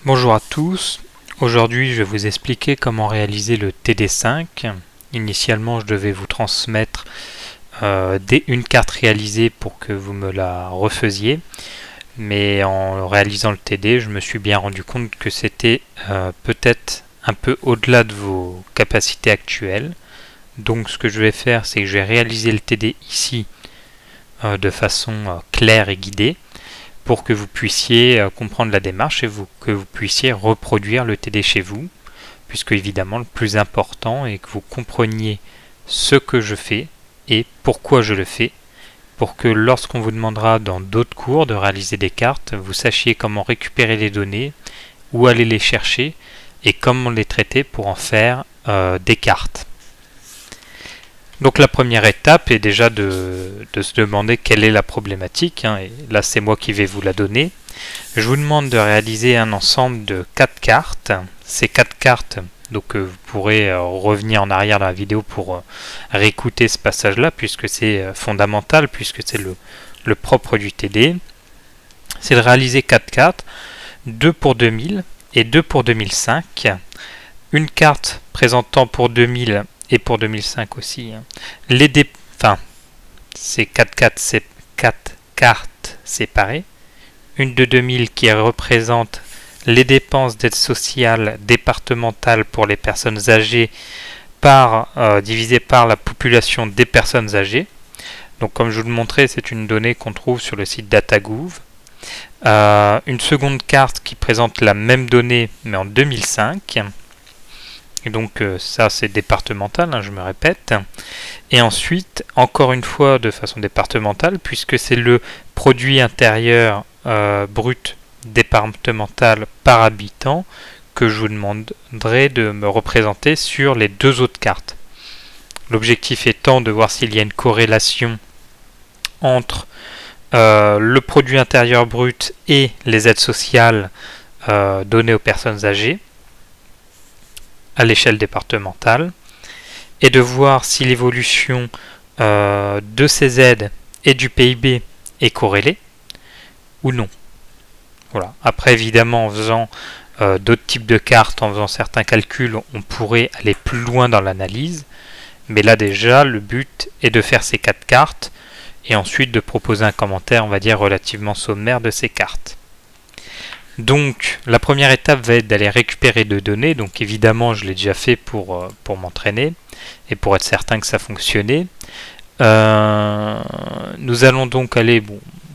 Bonjour à tous, aujourd'hui je vais vous expliquer comment réaliser le TD5. Initialement je devais vous transmettre une carte réalisée pour que vous me la refaisiez, mais en réalisant le TD je me suis bien rendu compte que c'était peut-être un peu au-delà de vos capacités actuelles. Donc ce que je vais faire, c'est que je vais réaliser le TD ici de façon claire et guidée, pour que vous puissiez comprendre la démarche et que vous puissiez reproduire le TD chez vous, puisque évidemment le plus important est que vous compreniez ce que je fais et pourquoi je le fais, pour que lorsqu'on vous demandera dans d'autres cours de réaliser des cartes, vous sachiez comment récupérer les données, où aller les chercher et comment les traiter pour en faire des cartes. Donc la première étape est déjà de se demander quelle est la problématique, et là c'est moi qui vais vous la donner. Je vous demande de réaliser un ensemble de 4 cartes. Ces 4 cartes, donc vous pourrez revenir en arrière dans la vidéo pour réécouter ce passage-là, puisque c'est fondamental, puisque c'est le propre du TD. C'est de réaliser 4 cartes, 2 pour 2000 et 2 pour 2005. Une carte présentant pour 2000 et pour 2005 aussi. C'est 4 cartes séparées. Une de 2000 qui représente les dépenses d'aide sociale départementale pour les personnes âgées divisé par la population des personnes âgées. Donc comme je vous le montrais, c'est une donnée qu'on trouve sur le site Datagouv. Une seconde carte qui présente la même donnée mais en 2005. Et donc ça c'est départemental, je me répète. Et ensuite, encore une fois de façon départementale, puisque c'est le produit intérieur brut départemental par habitant que je vous demanderai de me représenter sur les deux autres cartes. L'objectif étant de voir s'il y a une corrélation entre le produit intérieur brut et les aides sociales données aux personnes âgées à l'échelle départementale, et de voir si l'évolution de ces aides et du PIB est corrélée ou non. Voilà. Après, évidemment, en faisant d'autres types de cartes, en faisant certains calculs, on pourrait aller plus loin dans l'analyse, mais là déjà, le but est de faire ces 4 cartes et ensuite de proposer un commentaire, on va dire, relativement sommaire de ces cartes. Donc la première étape va être d'aller récupérer des données. Donc évidemment je l'ai déjà fait pour m'entraîner et pour être certain que ça fonctionnait. Nous allons donc aller,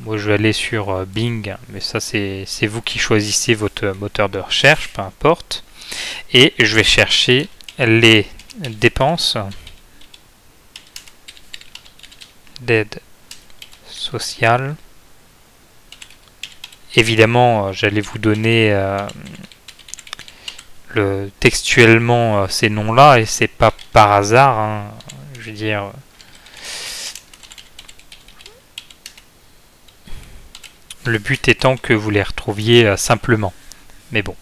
moi je vais aller sur Bing, mais ça c'est vous qui choisissez votre moteur de recherche, peu importe. Et je vais chercher les dépenses d'aide sociale. Évidemment, j'allais vous donner textuellement ces noms-là, et c'est pas par hasard, je veux dire. Le but étant que vous les retrouviez simplement. Mais bon.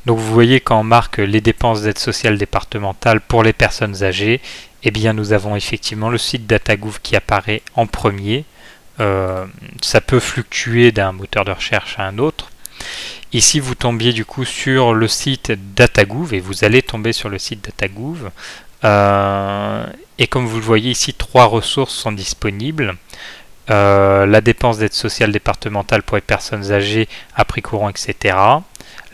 Donc vous voyez quand on marque les dépenses d'aide sociale départementale pour les personnes âgées, eh bien nous avons effectivement le site Datagouv qui apparaît en premier. Ça peut fluctuer d'un moteur de recherche à un autre. Ici vous tombiez du coup sur le site Datagouv, et vous allez tomber sur le site Datagouv, et comme vous le voyez ici, 3 ressources sont disponibles. La dépense d'aide sociale départementale pour les personnes âgées à prix courant, etc.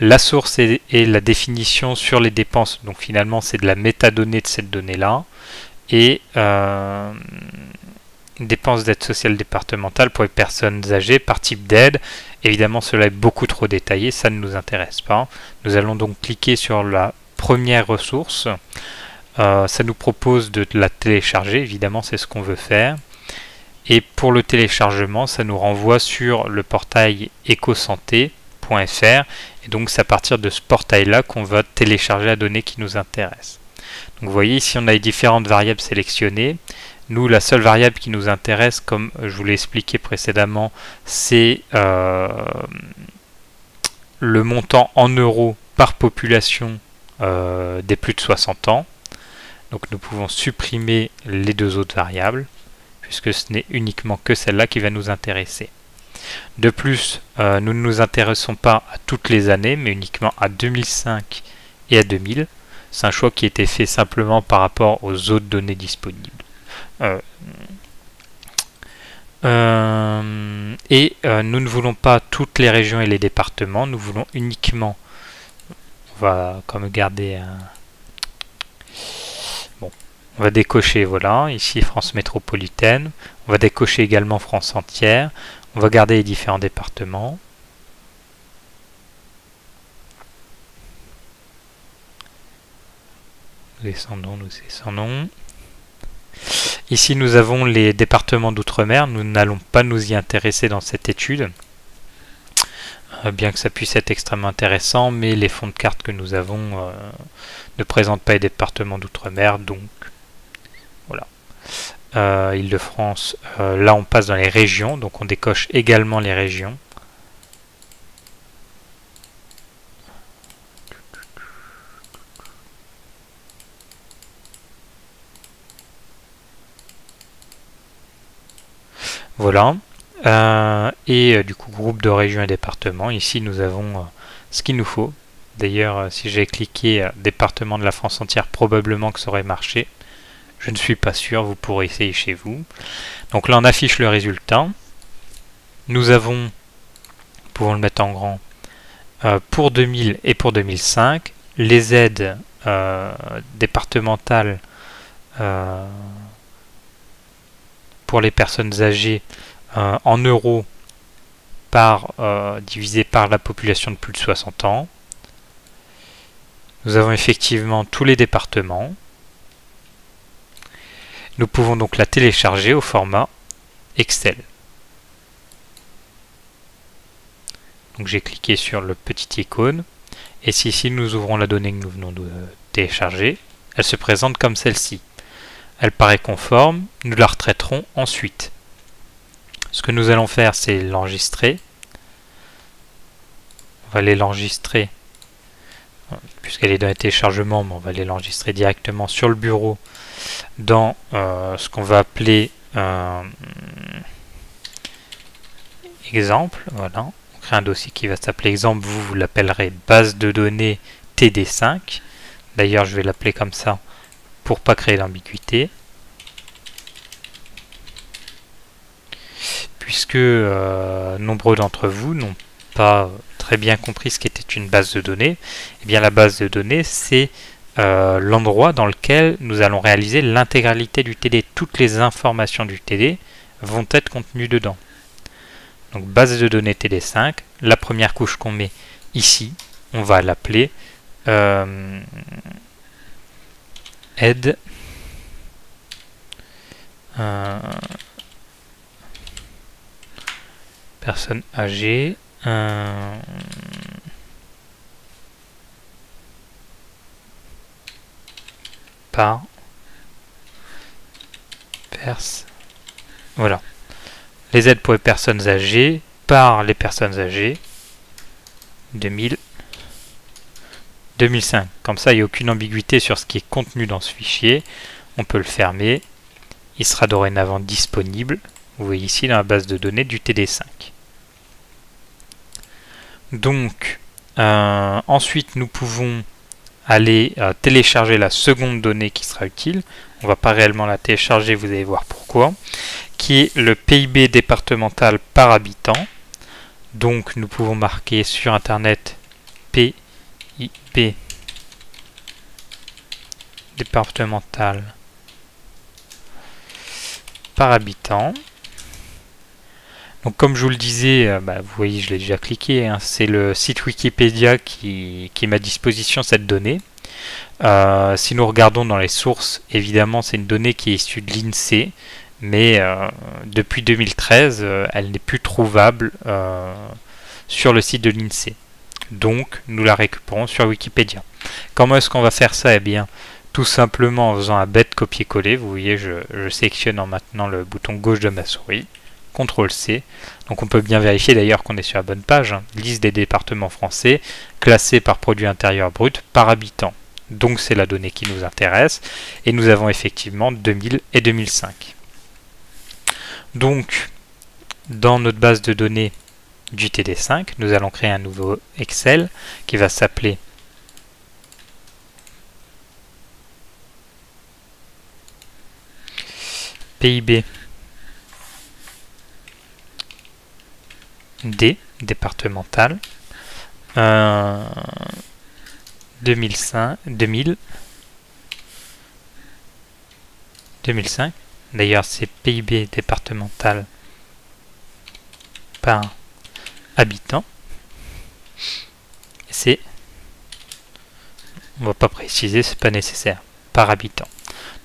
La source et la définition sur les dépenses, donc finalement c'est de la métadonnée de cette donnée là, et dépenses d'aide sociale départementale pour les personnes âgées par type d'aide. Évidemment cela est beaucoup trop détaillé, ça ne nous intéresse pas. Nous allons donc cliquer sur la première ressource. Ça nous propose de la télécharger, évidemment c'est ce qu'on veut faire. Et pour le téléchargement, ça nous renvoie sur le portail ecosanté.fr, et donc c'est à partir de ce portail là qu'on va télécharger la donnée qui nous intéresse. Donc vous voyez ici on a les différentes variables sélectionnées. Nous, la seule variable qui nous intéresse, comme je vous l'ai expliqué précédemment, c'est le montant en euros par population des plus de 60 ans. Donc nous pouvons supprimer les deux autres variables, puisque ce n'est uniquement que celle-là qui va nous intéresser. De plus, nous ne nous intéressons pas à toutes les années, mais uniquement à 2005 et à 2000. C'est un choix qui a été fait simplement par rapport aux autres données disponibles. Nous ne voulons pas toutes les régions et les départements, nous voulons uniquement, on va comme garder un... Bon, on va décocher, voilà, ici France métropolitaine, on va décocher également France entière, on va garder les différents départements. Nous descendons. Ici, nous avons les départements d'outre-mer. Nous n'allons pas nous y intéresser dans cette étude, bien que ça puisse être extrêmement intéressant, mais les fonds de carte que nous avons ne présentent pas les départements d'outre-mer, donc voilà. Île-de-France, là on passe dans les régions, donc on décoche également les régions. Voilà. Du coup, groupe de régions et départements. Ici, nous avons ce qu'il nous faut. D'ailleurs, si j'ai cliqué département de la France entière, probablement que ça aurait marché. Je ne suis pas sûr, vous pourrez essayer chez vous. Donc là, on affiche le résultat. Nous avons, nous pouvons le mettre en grand, pour 2000 et pour 2005, les aides départementales pour les personnes âgées en euros divisé par la population de plus de 60 ans. Nous avons effectivement tous les départements. Nous pouvons donc la télécharger au format Excel. Donc j'ai cliqué sur le petit icône et si ici nous ouvrons la donnée que nous venons de télécharger, elle se présente comme celle-ci. Elle paraît conforme, nous la retraiterons ensuite. Ce que nous allons faire, c'est l'enregistrer. On va aller l'enregistrer, puisqu'elle est dans le téléchargement, mais on va aller l'enregistrer directement sur le bureau dans ce qu'on va appeler exemple. Voilà. On crée un dossier qui va s'appeler exemple, vous l'appellerez base de données TD5. D'ailleurs, je vais l'appeler comme ça pour pas créer d'ambiguïté. Puisque nombreux d'entre vous n'ont pas très bien compris ce qu'était une base de données, eh bien la base de données, c'est l'endroit dans lequel nous allons réaliser l'intégralité du TD. Toutes les informations du TD vont être contenues dedans. Donc base de données TD5, la première couche qu'on met ici, on va l'appeler aide personnes âgées par voilà, les aides pour les personnes âgées par les personnes âgées 2005. Comme ça, il n'y a aucune ambiguïté sur ce qui est contenu dans ce fichier. On peut le fermer. Il sera dorénavant disponible. Vous voyez ici dans la base de données du TD5. Donc, ensuite, nous pouvons aller télécharger la seconde donnée qui sera utile. On ne va pas réellement la télécharger, vous allez voir pourquoi. Qui est le PIB départemental par habitant. Donc, nous pouvons marquer sur Internet PIB départemental par habitant. Donc comme je vous le disais, vous voyez, je l'ai déjà cliqué, hein, c'est le site Wikipédia qui met à disposition cette donnée. Si nous regardons dans les sources, évidemment c'est une donnée qui est issue de l'INSEE, mais depuis 2013, elle n'est plus trouvable sur le site de l'INSEE. Donc nous la récupérons sur Wikipédia. Comment est-ce qu'on va faire ça? Eh bien, tout simplement en faisant un bête copier-coller. Vous voyez, je sélectionne en maintenant le bouton gauche de ma souris. CTRL-C. Donc on peut bien vérifier d'ailleurs qu'on est sur la bonne page. Hein. Liste des départements français, classés par produit intérieur brut par habitant. Donc c'est la donnée qui nous intéresse. Et nous avons effectivement 2000 et 2005. Donc, dans notre base de données du TD5, nous allons créer un nouveau Excel qui va s'appeler PIB D, départemental, 2005, 2005. D'ailleurs, c'est PIB départemental par habitant. C'est, on va pas préciser, c'est pas nécessaire, par habitant.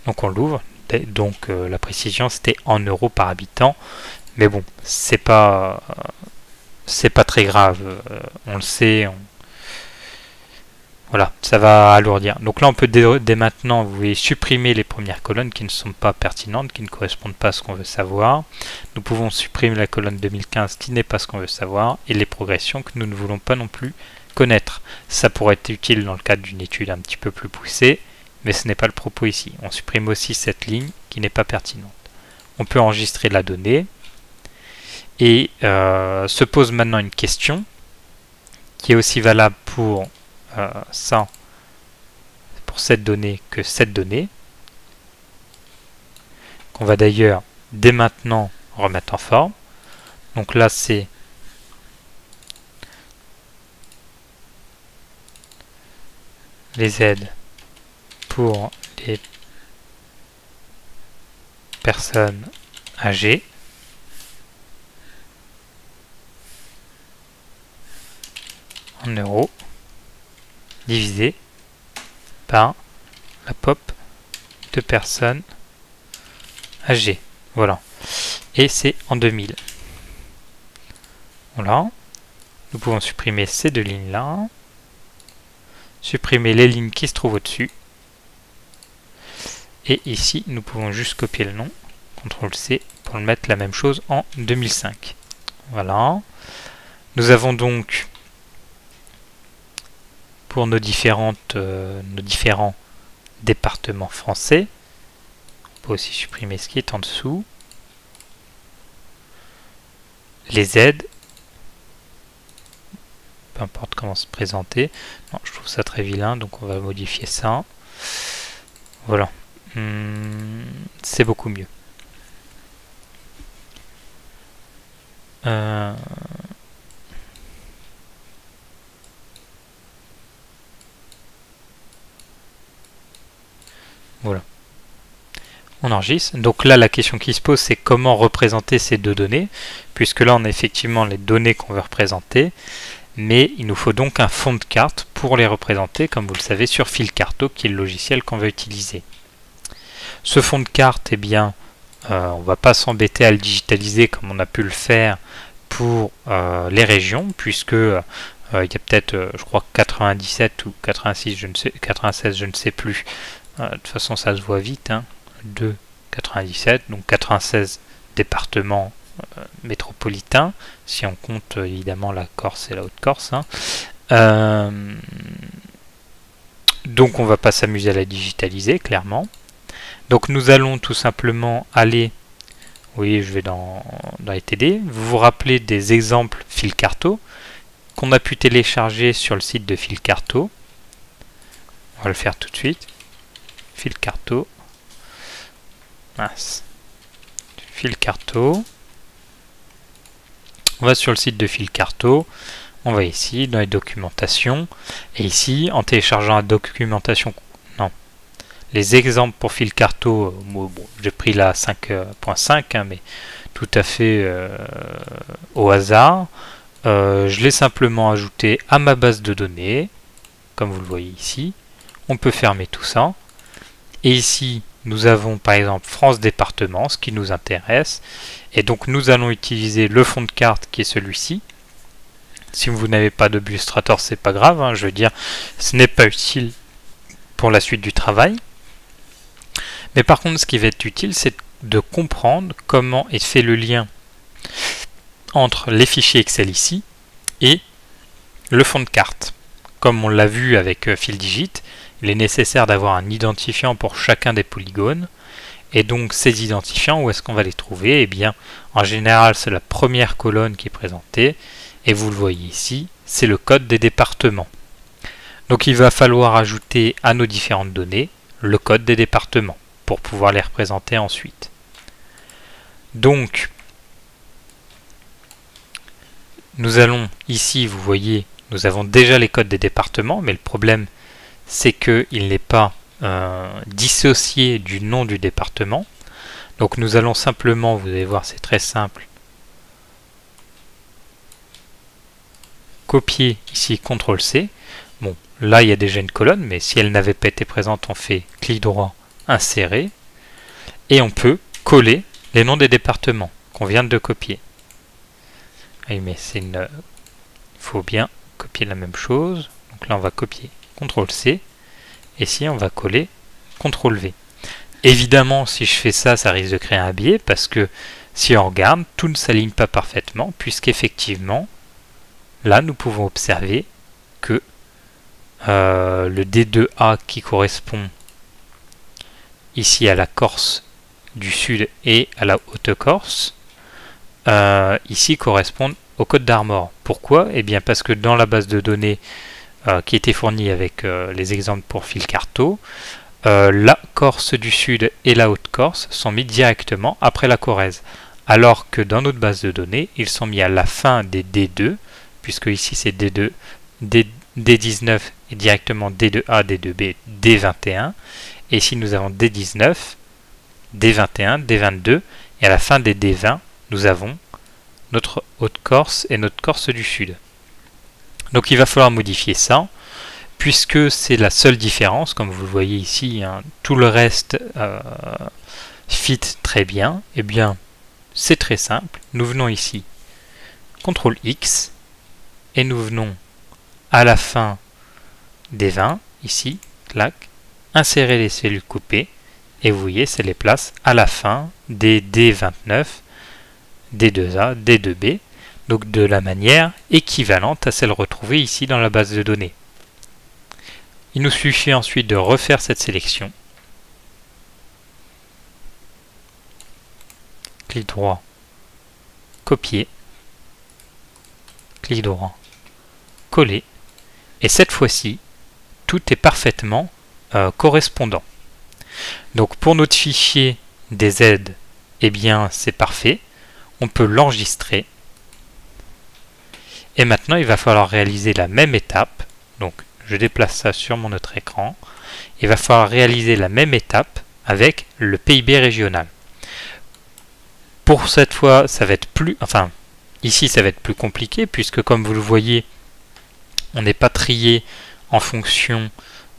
Donc on l'ouvre. Donc la précision c'était en euros par habitant, mais bon, c'est pas très grave, on le sait. Voilà, ça va alourdir. Donc là, on peut dès maintenant, vous voyez, supprimer les premières colonnes qui ne sont pas pertinentes, qui ne correspondent pas à ce qu'on veut savoir. Nous pouvons supprimer la colonne 2015 qui n'est pas ce qu'on veut savoir, et les progressions que nous ne voulons pas non plus connaître. Ça pourrait être utile dans le cadre d'une étude un petit peu plus poussée, mais ce n'est pas le propos ici. On supprime aussi cette ligne qui n'est pas pertinente. On peut enregistrer la donnée, et se pose maintenant une question qui est aussi valable pour ça, pour cette donnée que cette donnée, qu'on va d'ailleurs dès maintenant remettre en forme. Donc là c'est les aides pour les personnes âgées en euros divisé par la pop de personnes âgées. Voilà. Et c'est en 2000. Voilà. Nous pouvons supprimer ces deux lignes-là. Supprimer les lignes qui se trouvent au-dessus. Et ici, nous pouvons juste copier le nom. CTRL-C pour le mettre la même chose en 2005. Voilà. Nous avons donc pour nos différents départements français. On peut aussi supprimer ce qui est en dessous. Les aides. Peu importe comment se présenter. Non, je trouve ça très vilain, donc on va modifier ça. Voilà. C'est beaucoup mieux. Voilà. On enregistre. Donc là, la question qui se pose, c'est comment représenter ces deux données, puisque là, on a effectivement les données qu'on veut représenter, mais il nous faut donc un fond de carte pour les représenter, comme vous le savez, sur Filcarto, qui est le logiciel qu'on va utiliser. Ce fond de carte, eh bien, on ne va pas s'embêter à le digitaliser comme on a pu le faire pour les régions, puisque il y a peut-être, je crois, 97 ou 86, 96, je ne sais plus. De toute façon, ça se voit vite, hein. 2, 97, donc 96 départements métropolitains, si on compte évidemment la Corse et la Haute-Corse. Hein. Donc on ne va pas s'amuser à la digitaliser, clairement. Donc nous allons tout simplement aller, oui, je vais dans les TD, vous vous rappelez des exemples Filcarto qu'on a pu télécharger sur le site de Filcarto. On va le faire tout de suite. Filcarto. Filcarto. On va sur le site de Filcarto. On va ici dans les documentations. Et ici, en téléchargeant la documentation, non, les exemples pour Filcarto, bon, j'ai pris la 5.5, hein, mais tout à fait au hasard. Je l'ai simplement ajouté à ma base de données, comme vous le voyez ici. On peut fermer tout ça. Et ici, nous avons par exemple France département, ce qui nous intéresse. Et donc nous allons utiliser le fond de carte qui est celui-ci. Si vous n'avez pas de Buillustrator, c'est pas grave, hein, je veux dire, ce n'est pas utile pour la suite du travail. Mais par contre, ce qui va être utile, c'est de comprendre comment est fait le lien entre les fichiers Excel ici et le fond de carte. Comme on l'a vu avec FilDigit, il est nécessaire d'avoir un identifiant pour chacun des polygones. Et donc ces identifiants, où est-ce qu'on va les trouver? Eh bien, en général, c'est la première colonne qui est présentée. Et vous le voyez ici, c'est le code des départements. Donc il va falloir ajouter à nos différentes données le code des départements pour pouvoir les représenter ensuite. Donc, nous allons ici, vous voyez, nous avons déjà les codes des départements, mais le problème, c'est qu'il n'est pas dissocié du nom du département. Donc nous allons simplement, vous allez voir, c'est très simple, copier ici, CTRL-C. Bon, là, il y a déjà une colonne, mais si elle n'avait pas été présente, on fait clic droit, insérer, et on peut coller les noms des départements qu'on vient de copier. Oui, mais il faut bien copier la même chose. Donc là, on va copier CTRL-C, et ici, on va coller CTRL-V. Évidemment, si je fais ça, ça risque de créer un biais, parce que si on regarde, tout ne s'aligne pas parfaitement, puisqu'effectivement, là, nous pouvons observer que le D2A qui correspond ici à la Corse du Sud et à la Haute-Corse, ici correspondent au code d'Armor. Pourquoi? Eh bien parce que dans la base de données qui était fournie avec les exemples pour fil carto, la Corse du Sud et la Haute-Corse sont mis directement après la Corrèze, alors que dans notre base de données, ils sont mis à la fin des D2, puisque ici c'est D2, D19 et directement D2A, D2B, D21, et ici nous avons D19, D21, D22, et à la fin des D20, nous avons notre Haute-Corse et notre Corse du Sud. Donc il va falloir modifier ça, puisque c'est la seule différence, comme vous le voyez ici, hein, tout le reste fit très bien. Eh bien, c'est très simple. Nous venons ici, CTRL X, et nous venons à la fin des 20, ici, clac, insérer les cellules coupées, et vous voyez, c'est les place à la fin des D29, D2A, D2B, donc de la manière équivalente à celle retrouvée ici dans la base de données. Il nous suffit ensuite de refaire cette sélection. Clic droit, copier, clic droit, coller, et cette fois-ci, tout est parfaitement correspondant. Donc pour notre fichier des Z, eh bien c'est parfait, on peut l'enregistrer, et maintenant il va falloir réaliser la même étape, donc je déplace ça sur mon autre écran, il va falloir réaliser la même étape avec le PIB régional. Pour cette fois, ça va être ici ça va être plus compliqué, puisque comme vous le voyez, on n'est pas trié en fonction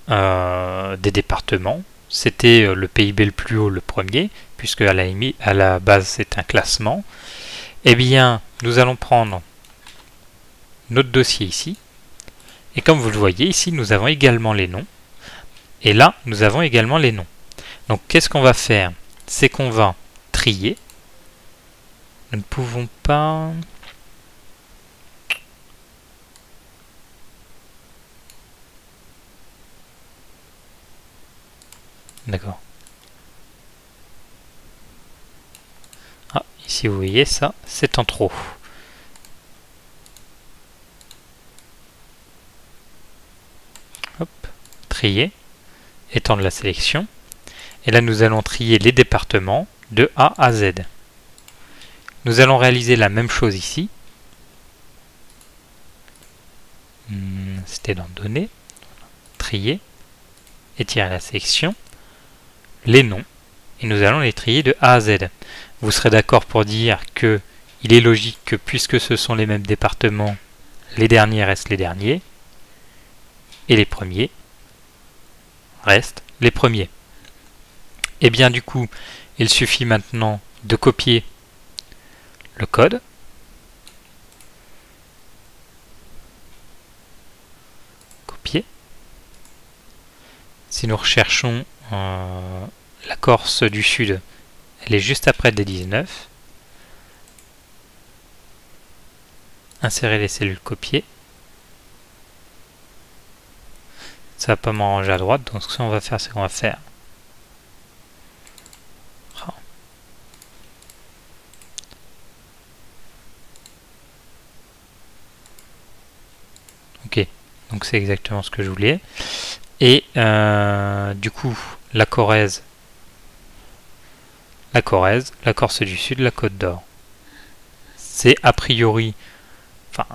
des départements. C'était le PIB le plus haut, le premier, puisque à la base c'est un classement. Eh bien, nous allons prendre notre dossier ici, et comme vous le voyez, ici nous avons également les noms, et là nous avons également les noms. Donc qu'est-ce qu'on va faire? C'est qu'on va trier. Nous ne pouvons pas... D'accord. Ah, ici vous voyez ça, c'est en trop. Hop, trier, étendre la sélection. Et là nous allons trier les départements de A à Z. Nous allons réaliser la même chose ici. C'était dans Données, trier, étirer la sélection, les noms, et nous allons les trier de A à Z. Vous serez d'accord pour dire que il est logique que puisque ce sont les mêmes départements, les derniers restent les derniers, et les premiers restent les premiers. Et bien du coup, il suffit maintenant de copier le code, copier. Si nous recherchons la Corse du Sud, elle est juste après D19. Insérer les cellules copiées. Ça va pas m'arranger à droite, donc ce qu'on va faire, c'est qu'on va faire Donc c'est exactement ce que je voulais. Et du coup, la Corrèze, la Corse du Sud, la Côte d'Or. C'est a priori, enfin,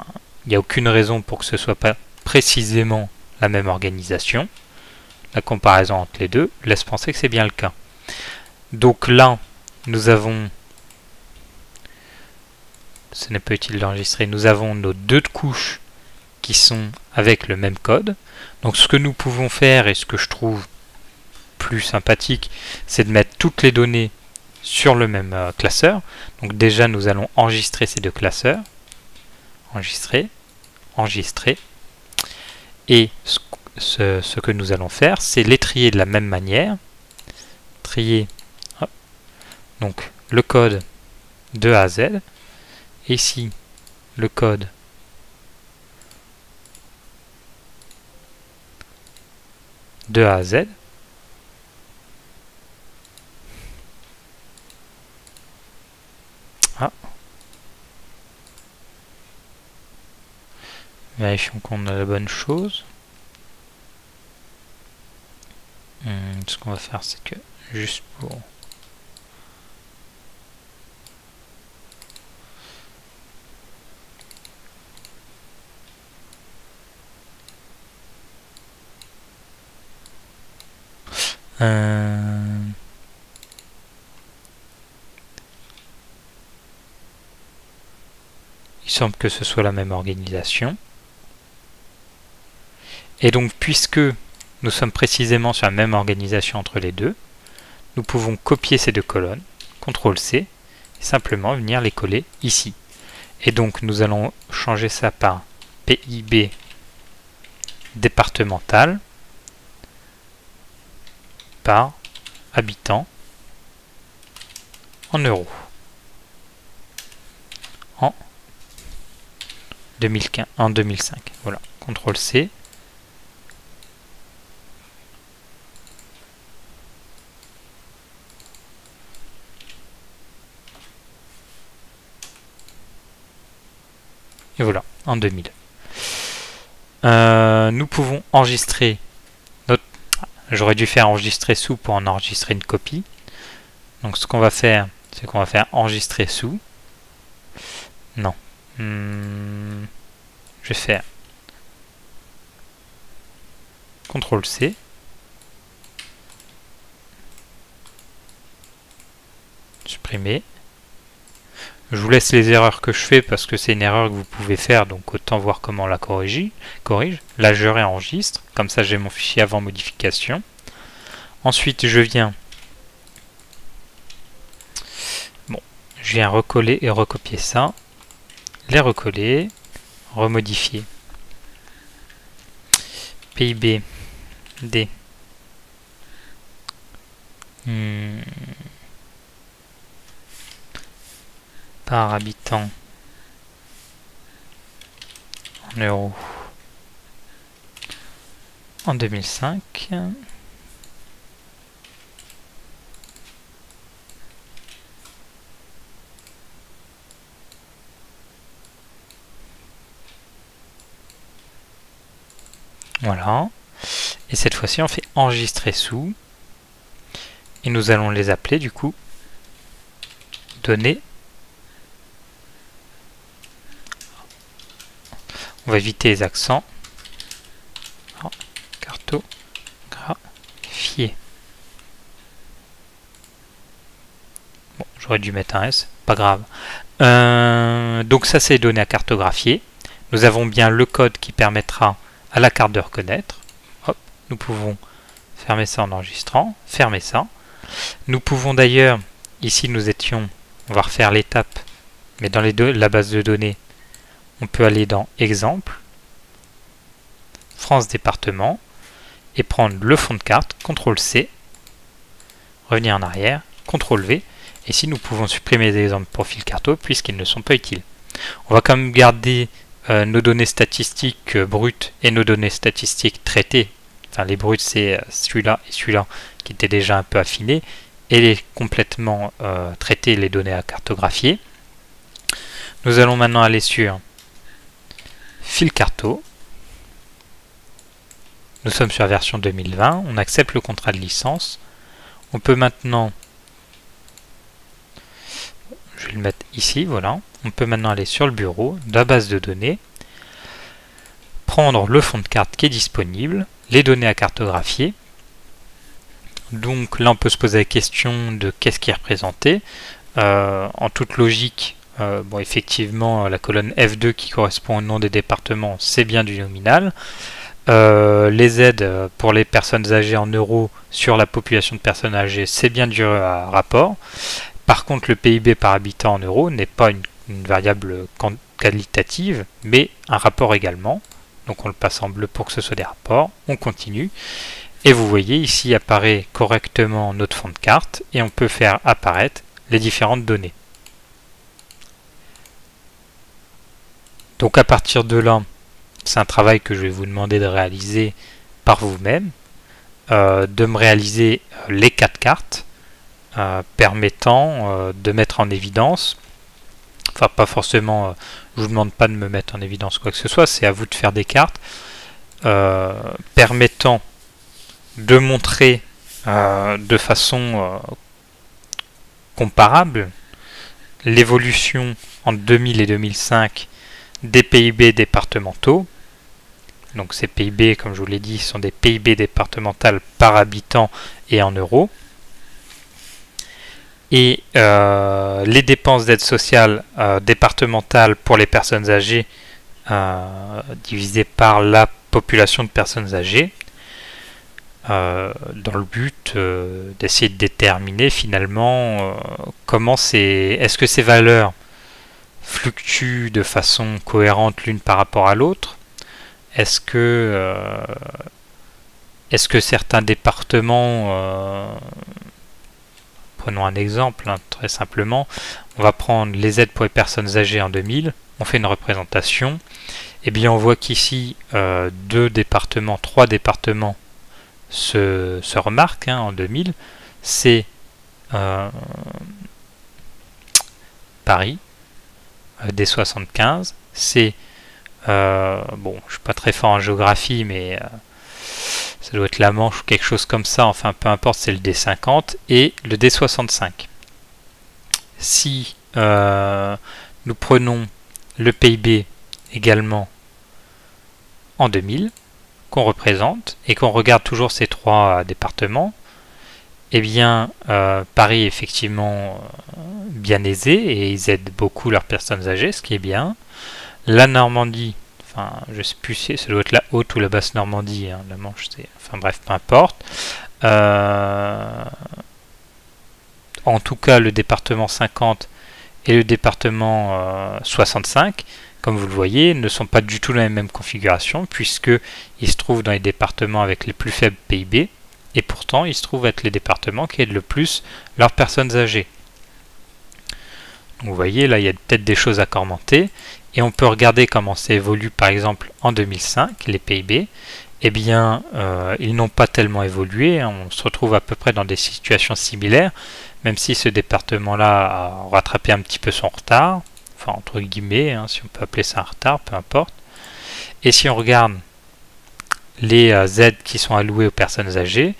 il n'y a aucune raison pour que ce soit pas précisément la même organisation. La comparaison entre les deux laisse penser que c'est bien le cas. Donc là, nous avons, ce n'est pas utile d'enregistrer, nous avons nos deux couches qui sont avec le même code. Donc ce que nous pouvons faire, et ce que je trouve plus sympathique, c'est de mettre toutes les données sur le même classeur. Donc déjà, nous allons enregistrer ces deux classeurs. Enregistrer, enregistrer. Et ce que nous allons faire, c'est les trier de la même manière. Trier, hop, donc le code de A à Z. Et ici, le code de A à Z. Ah. Vérifions qu'on a la bonne chose. Ce qu'on va faire, c'est que juste pour il semble que ce soit la même organisation. Et donc, puisque nous sommes précisément sur la même organisation entre les deux, nous pouvons copier ces deux colonnes, CTRL-C, et simplement venir les coller ici. Et donc, nous allons changer ça par PIB départemental par habitant en euros. En 2005. Voilà, CTRL-C. Et voilà, en 2000. Nous pouvons enregistrer notre... J'aurais dû faire enregistrer sous pour en enregistrer une copie. Donc ce qu'on va faire, c'est qu'on va faire enregistrer sous. Non. Je vais faire CTRL-C. Supprimer. Je vous laisse les erreurs que je fais parce que c'est une erreur que vous pouvez faire, donc autant voir comment la corrige. Là, je réenregistre, comme ça j'ai mon fichier avant modification. Ensuite, je viens recoller et recopier ça, les recoller, remodifier. PIB D. Par habitant en euros en 2005. Voilà. Et cette fois-ci, on fait enregistrer sous. Et nous allons les appeler du coup données. On va éviter les accents. Cartographier. Bon, j'aurais dû mettre un S, pas grave. Donc ça, c'est les données à cartographier. Nous avons bien le code qui permettra à la carte de reconnaître. Hop, nous pouvons fermer ça en enregistrant, fermer ça. Nous pouvons d'ailleurs, ici nous étions, on va refaire l'étape, mais dans la base de données, on peut aller dans Exemple, France département, et prendre le fond de carte, CTRL-C, revenir en arrière, CTRL-V, et ici nous pouvons supprimer les exemples profil carto puisqu'ils ne sont pas utiles. On va quand même garder nos données statistiques brutes et nos données statistiques traitées. Enfin, les brutes, c'est celui-là et celui-là qui étaient déjà un peu affinés, et les complètement traiter les données à cartographier. Nous allons maintenant aller sur Fil Carto. Nous sommes sur la version 2020, on accepte le contrat de licence. On peut maintenant, je vais le mettre ici, voilà. On peut maintenant aller sur le bureau de la base de données, prendre le fond de carte qui est disponible, les données à cartographier. Donc là, on peut se poser la question de qu'est-ce qui est représenté. En toute logique, bon, effectivement, la colonne F2 qui correspond au nom des départements, c'est bien du nominal. Les aides pour les personnes âgées en euros sur la population de personnes âgées, c'est bien du rapport. Par contre, le PIB par habitant en euros n'est pas une variable qualitative, mais un rapport également. Donc on le passe en bleu pour que ce soit des rapports. On continue. Et vous voyez, ici apparaît correctement notre fond de carte et on peut faire apparaître les différentes données. Donc à partir de là, c'est un travail que je vais vous demander de réaliser par vous-même, de me réaliser les 4 cartes permettant de mettre en évidence, enfin pas forcément, je vous demande pas de me mettre en évidence quoi que ce soit, c'est à vous de faire des cartes permettant de montrer de façon comparable l'évolution entre 2000 et 2005 des PIB départementaux. Donc ces PIB, comme je vous l'ai dit, sont des PIB départementales par habitant et en euros. Et les dépenses d'aide sociale départementale pour les personnes âgées divisées par la population de personnes âgées, dans le but d'essayer de déterminer finalement est-ce que ces valeurs fluctuent de façon cohérente l'une par rapport à l'autre. Est-ce que certains départements, prenons un exemple, hein, très simplement, on va prendre les aides pour les personnes âgées en 2000, on fait une représentation, et bien on voit qu'ici 3 départements se remarquent en 2000, c'est Paris, des 75, c'est bon, je suis pas très fort en géographie, mais ça doit être la Manche ou quelque chose comme ça, enfin peu importe, c'est le D50 et le D65. Si nous prenons le PIB également en 2000, qu'on représente, et qu'on regarde toujours ces 3 départements, eh bien Paris est effectivement bien aisé, et ils aident beaucoup leurs personnes âgées, ce qui est bien. La Normandie, enfin je sais plus si ça doit être la haute ou la basse Normandie, hein, la Manche, c'est, enfin bref, peu importe. En tout cas, le département 50 et le département 65, comme vous le voyez, ne sont pas du tout dans la même configuration, puisqu'ils se trouvent dans les départements avec les plus faibles PIB, et pourtant ils se trouvent être les départements qui aident le plus leurs personnes âgées. Donc vous voyez, là il y a peut-être des choses à commenter, et on peut regarder comment ça évolue par exemple en 2005, les PIB. Eh bien, ils n'ont pas tellement évolué, hein. On se retrouve à peu près dans des situations similaires, même si ce département-là a rattrapé un petit peu son retard, enfin entre guillemets, hein, si on peut appeler ça un retard, peu importe. Et si on regarde les aides qui sont allouées aux personnes âgées,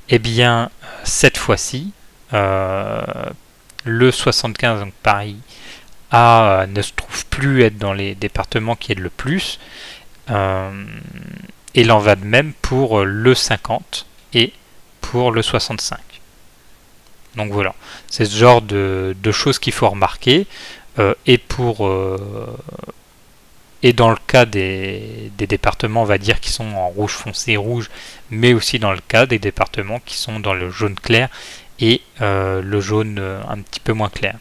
eh bien, cette fois-ci, le 75, donc Paris, ne se trouve plus être dans les départements qui aident le plus. Et il en va de même pour le 50 et pour le 65. Donc voilà, c'est ce genre de choses qu'il faut remarquer. Et dans le cas des départements, on va dire, qui sont en rouge foncé, rouge, mais aussi dans le cas des départements qui sont dans le jaune clair et le jaune un petit peu moins clair.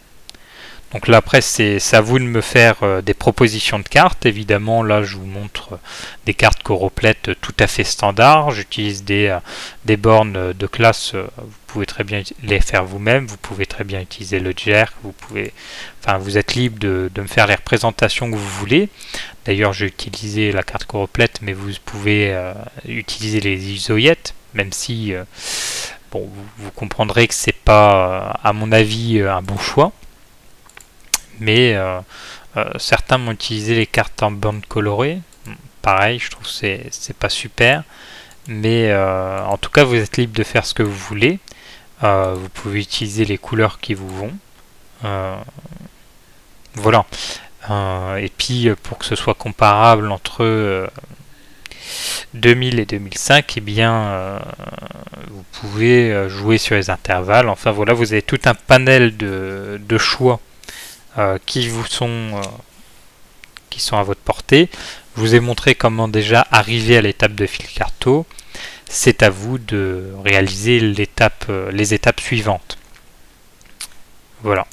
Donc là après c'est à vous de me faire des propositions de cartes. Évidemment là je vous montre des cartes Choropleth tout à fait standards. J'utilise des bornes de classe, vous pouvez très bien les faire vous-même, vous pouvez très bien utiliser le JERC, vous êtes libre de me faire les représentations que vous voulez. D'ailleurs j'ai utilisé la carte Choropleth, mais vous pouvez utiliser les isoyettes, même si bon, vous comprendrez que c'est pas à mon avis un bon choix. Mais certains m'ont utilisé les cartes en bande colorée. Pareil, je trouve que c'est pas super. Mais en tout cas, vous êtes libre de faire ce que vous voulez. Vous pouvez utiliser les couleurs qui vous vont. Voilà. Et puis, pour que ce soit comparable entre 2000 et 2005, eh bien, vous pouvez jouer sur les intervalles. Enfin voilà, vous avez tout un panel de choix qui sont à votre portée. Je vous ai montré comment déjà arriver à l'étape de fil carto. C'est à vous de réaliser les étapes suivantes. Voilà.